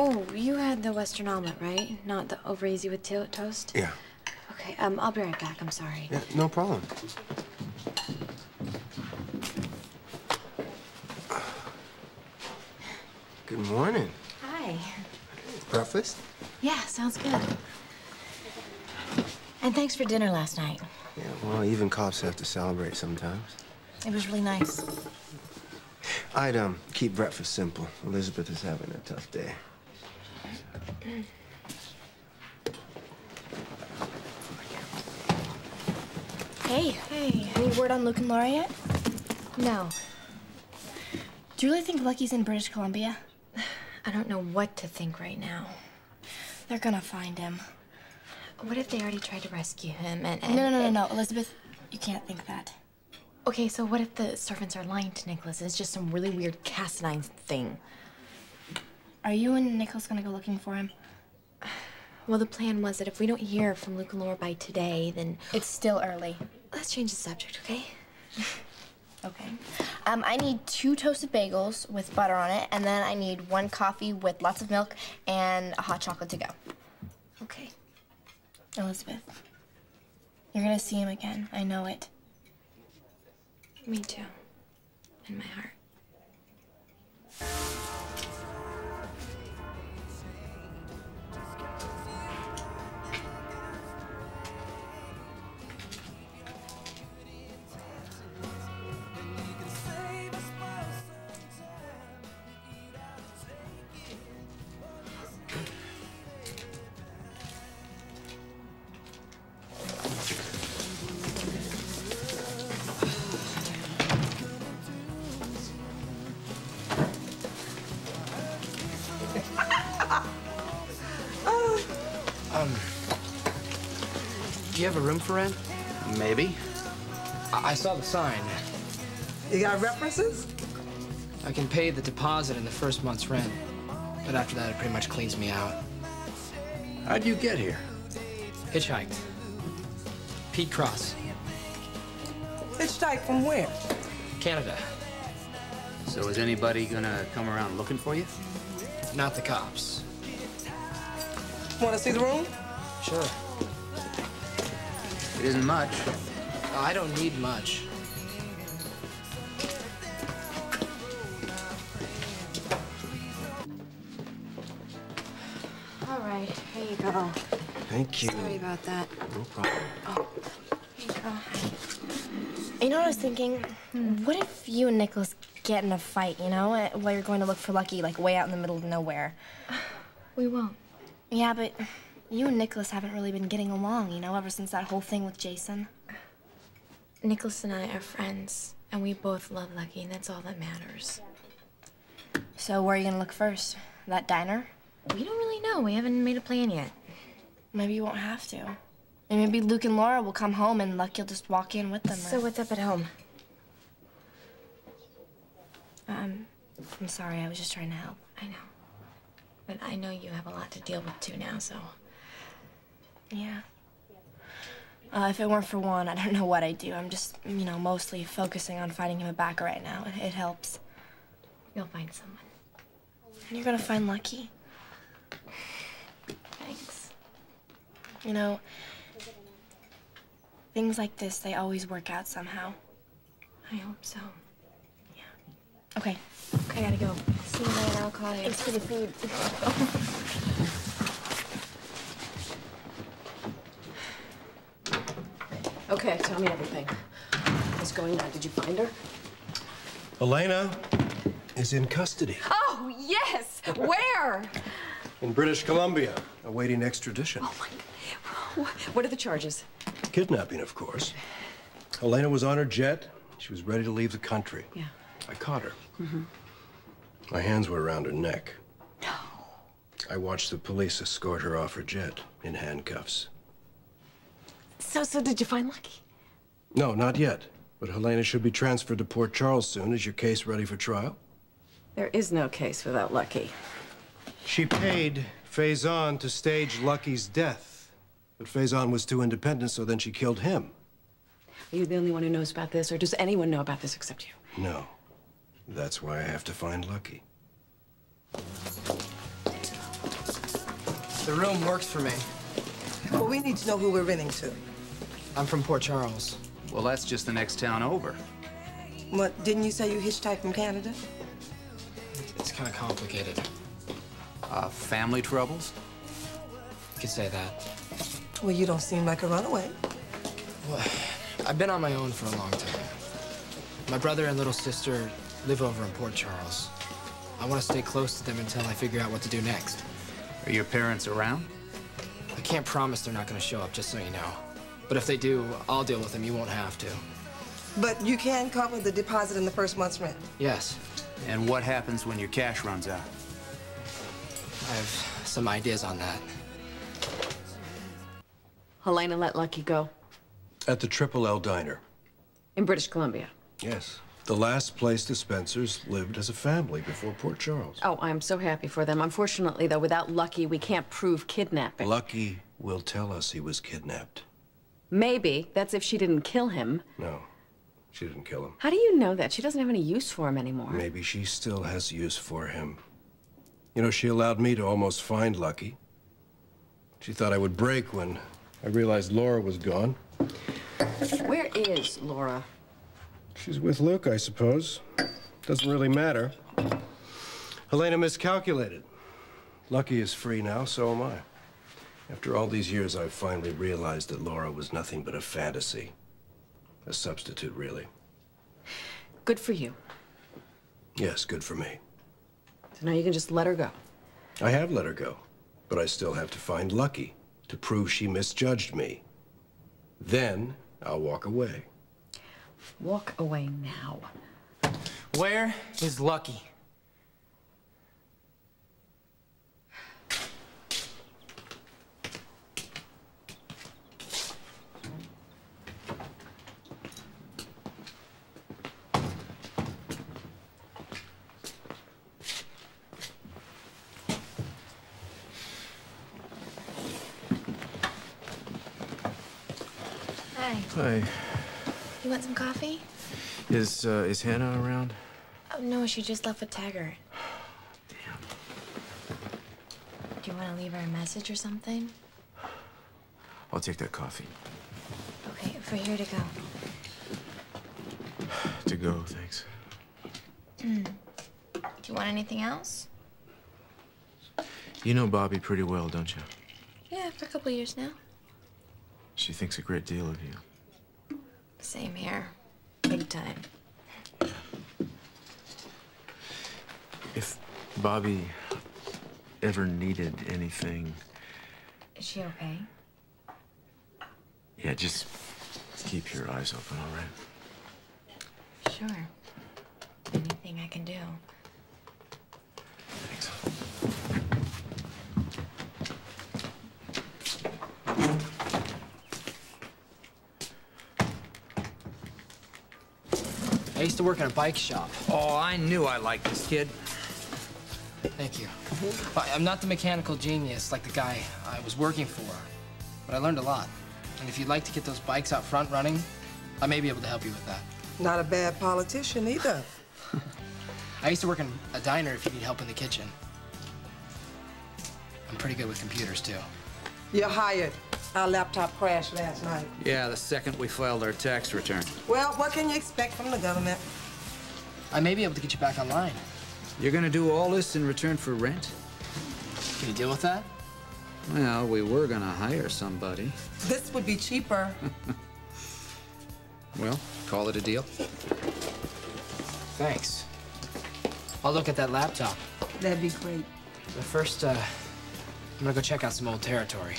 Oh, you had the Western omelet, right? Not the over easy with toast? Yeah. Okay, I'll be right back. I'm sorry. Yeah, no problem. Good morning. Hi. Breakfast? Yeah, sounds good. And thanks for dinner last night. Yeah, well, even cops have to celebrate sometimes. It was really nice. I'd, keep breakfast simple. Elizabeth is having a tough day. Hey. Any word on Luke and Laura yet? No. Do you really think Lucky's in British Columbia? I don't know what to think right now. They're gonna find him. What if they already tried to rescue him and... No, Elizabeth, you can't think that. Okay, so what if the servants are lying to Nikolas? It's just some really weird Cassadine thing. Are you and Nikolas gonna go looking for him? Well, the plan was that if we don't hear from Luke and Laura by today, then... It's still early. Let's change the subject, okay? Okay. I need 2 toasted bagels with butter on it, and then I need 1 coffee with lots of milk and a hot chocolate to go. Okay. Elizabeth, you're gonna see him again. I know it. Me too. In my heart. Do you have a room for rent? Maybe. I saw the sign. You got references? I can pay the deposit in the first month's rent, but after that, it pretty much cleans me out. How'd you get here? Hitchhiked. Pete Cross, Hitchhike from where? Canada. So is anybody gonna come around looking for you? Not the cops. Want to see the room? Sure. It isn't much. I don't need much. All right, here you go. Thank you. Sorry about that. No problem. Oh, here you go. You know what I was thinking? What if you and Nikolas get in a fight, you know, while you're going to look for Lucky, like way out in the middle of nowhere? We won't. Yeah, but you and Nikolas haven't really been getting along, you know, ever since that whole thing with Jason. Nikolas and I are friends, and we both love Lucky, and that's all that matters. So where are you gonna look first? That diner? We don't really know. We haven't made a plan yet. Maybe you won't have to. And maybe Luke and Laura will come home and Lucky'll just walk in with them. So what's up at home? I'm sorry, I was just trying to help. I know. But I know you have a lot to deal with too now, so... Yeah. If it weren't for Juan, I don't know what I'd do. I'm just, you know, mostly focusing on fighting him back right now. It helps. You'll find someone. And you're gonna find Lucky. Thanks. You know, things like this, they always work out somehow. I hope so. Yeah. Okay. I gotta go. See you later. I'll call you. Thanks for the food. Okay, tell me everything. What's going on? Did you find her? Elena is in custody. Oh, yes! Where? In British Columbia, awaiting extradition. Oh, my God. What are the charges? Kidnapping, of course. Elena was on her jet. She was ready to leave the country. Yeah. I caught her. My hands were around her neck. No. I watched the police escort her off her jet in handcuffs. So did you find Lucky? No, not yet. But Helena should be transferred to Port Charles soon. Is your case ready for trial? There is no case without Lucky. She paid Faison to stage Lucky's death. But Faison was too independent, so then she killed him. Are you the only one who knows about this, or does anyone know about this except you? No. That's why I have to find Lucky. The room works for me. Well, we need to know who we're renting to. I'm from Port Charles. Well, that's just the next town over. What, didn't you say you hitchhiked from Canada? It's kind of complicated. Family troubles? You could say that. Well, you don't seem like a runaway. Well, I've been on my own for a long time. My brother and little sister live over in Port Charles. I want to stay close to them until I figure out what to do next. Are your parents around? I can't promise they're not going to show up, just so you know. But if they do, I'll deal with them. You won't have to. But you can cover the deposit in the first month's rent. Yes. And what happens when your cash runs out? I have some ideas on that. Helena let Lucky go. At the Triple L Diner. In British Columbia. Yes. The last place the Spencers lived as a family before Port Charles. Oh, I'm so happy for them. Unfortunately, though, without Lucky, we can't prove kidnapping. Lucky will tell us he was kidnapped. Maybe. That's if she didn't kill him. No, she didn't kill him. How do you know that? She doesn't have any use for him anymore. Maybe she still has use for him. You know, she allowed me to almost find Lucky. She thought I would break when I realized Laura was gone. Where is Laura? She's with Luke, I suppose. Doesn't really matter. Helena miscalculated. Lucky is free now, so am I. After all these years, I've finally realized that Laura was nothing but a fantasy. A substitute, really. Good for you. Yes, good for me. So now you can just let her go. I have let her go, but I still have to find Lucky to prove she misjudged me. Then I'll walk away. Walk away now. Where is Lucky? Hi. Hi. You want some coffee? Is Hannah around? Oh, no, she just left with Taggart. Damn. Do you want to leave her a message or something? I'll take that coffee. Okay, for here to go. To go, thanks. Do you want anything else? You know Bobby pretty well, don't you? Yeah, for a couple years now. She thinks a great deal of you. Same here. Big time. If Bobby ever needed anything, Is she okay? yeah, just keep your eyes open, all right? Sure. Anything I can do. Thanks. I used to work in a bike shop. Oh, I knew I liked this kid. Thank you. I'm not the mechanical genius like the guy I was working for, but I learned a lot. And if you'd like to get those bikes out front running, I may be able to help you with that. Not a bad politician either. I used to work in a diner if you need help in the kitchen. I'm pretty good with computers, too. You're hired. Our laptop crashed last night. Yeah, the second we filed our tax return. Well, what can you expect from the government? I may be able to get you back online. You're gonna do all this in return for rent? Can you deal with that? Well, we were gonna hire somebody. This would be cheaper. Well, call it a deal. Thanks. I'll look at that laptop. That'd be great. But first, I'm gonna go check out some old territory.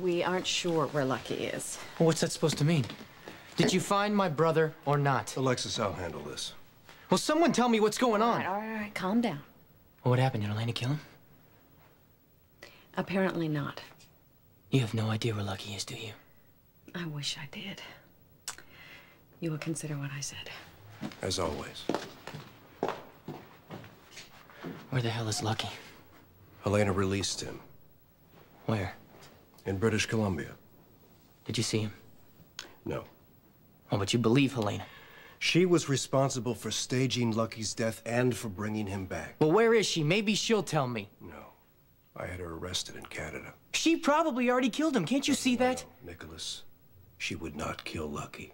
We aren't sure where Lucky is. Well, what's that supposed to mean? Did you find my brother or not? Alexis, I'll handle this. Well, someone tell me what's going on. All right, calm down. Well, what happened? Did Elena kill him? Apparently not. You have no idea where Lucky is, do you? I wish I did. You will consider what I said. As always. Where the hell is Lucky? Helena released him. Where? In British Columbia. Did you see him? No. Oh, but you believe Helena. She was responsible for staging Lucky's death and for bringing him back. Well, where is she? Maybe she'll tell me. No. I had her arrested in Canada. She probably already killed him. Can't you see that? No, Nikolas, she would not kill Lucky.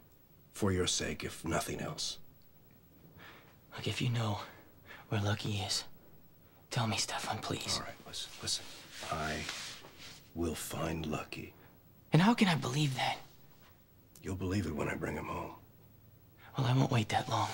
For your sake, if nothing else. Look, if you know where Lucky is, tell me, Stefan, please. All right, listen. I will find Lucky. And how can I believe that? You'll believe it when I bring him home. Well, I won't wait that long.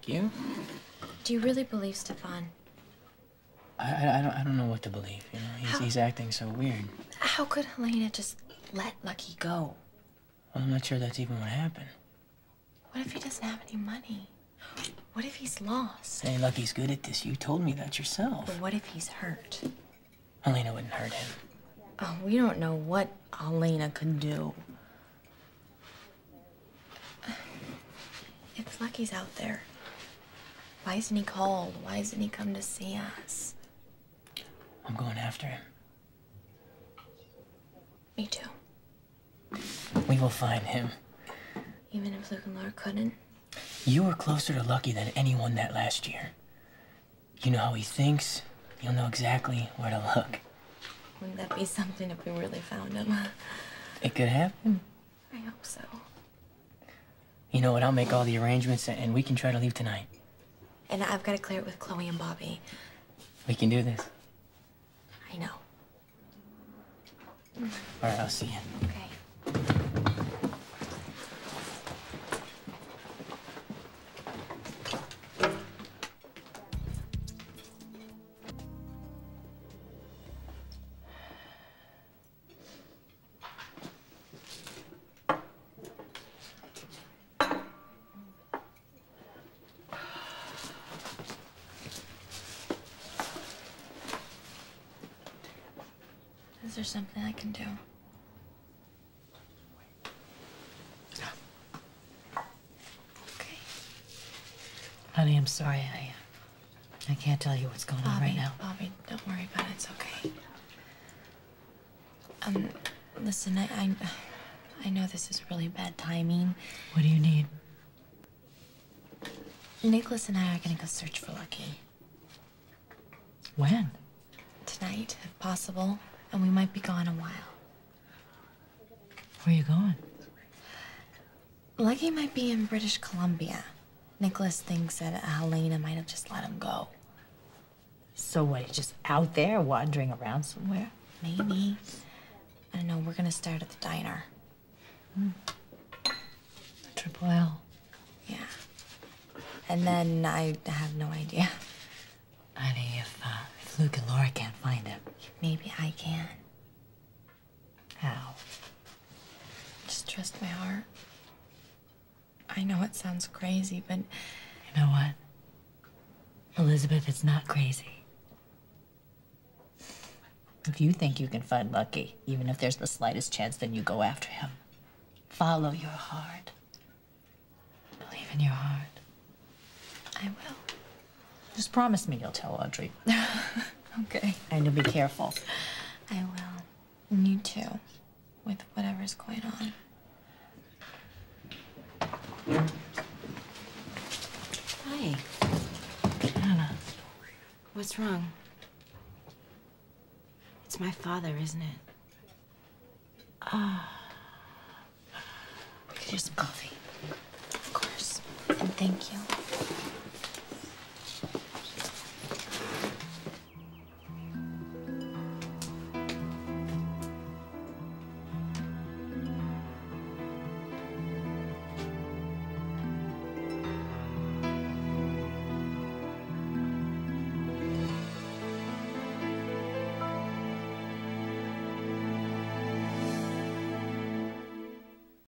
You? Do you really believe Stefan? I don't know what to believe, you know? He's acting so weird. How could Helena just let Lucky go? Well, I'm not sure that's even what happened. What if he doesn't have any money? What if he's lost? Hey, Lucky's good at this. You told me that yourself. But what if he's hurt? Helena wouldn't hurt him. Oh, we don't know what Helena could do. If Lucky's out there, why isn't he called? Why hasn't he come to see us? I'm going after him. Me too. We will find him. Even if Luke and Laura couldn't? You were closer to Lucky than anyone that last year. You know how he thinks. You'll know exactly where to look. Wouldn't that be something if we really found him? It could happen. I hope so. You know what? I'll make all the arrangements and we can try to leave tonight. And I've got to clear it with Chloe and Bobby. We can do this. I know. All right, I'll see you. Okay. Is there something I can do? Okay. Honey, I'm sorry. I can't tell you what's going on right now. Bobby, don't worry about it. It's okay. Listen, I know this is really bad timing. What do you need? Nikolas and I are gonna go search for Lucky. When? Tonight, if possible. And we might be gone a while. Where are you going? Lucky might be in British Columbia. Nikolas thinks that Helena might have just let him go. So what, he's just out there wandering around somewhere? Maybe. I don't know, we're gonna start at the diner. Triple L. Yeah. And then I have no idea. Honey, if Luke and Laura can't find him. Maybe I can. How? Just trust my heart. I know it sounds crazy, but... You know what? Elizabeth, it's not crazy. If you think you can find Lucky, even if there's the slightest chance, then you go after him. Follow your heart. Believe in your heart. I will. Just promise me you'll tell Audrey. Okay. And you'll be careful. I will. And you too, with whatever's going on. Hi. Anna. What's wrong? It's my father, isn't it? We could use some coffee. Of course. And thank you.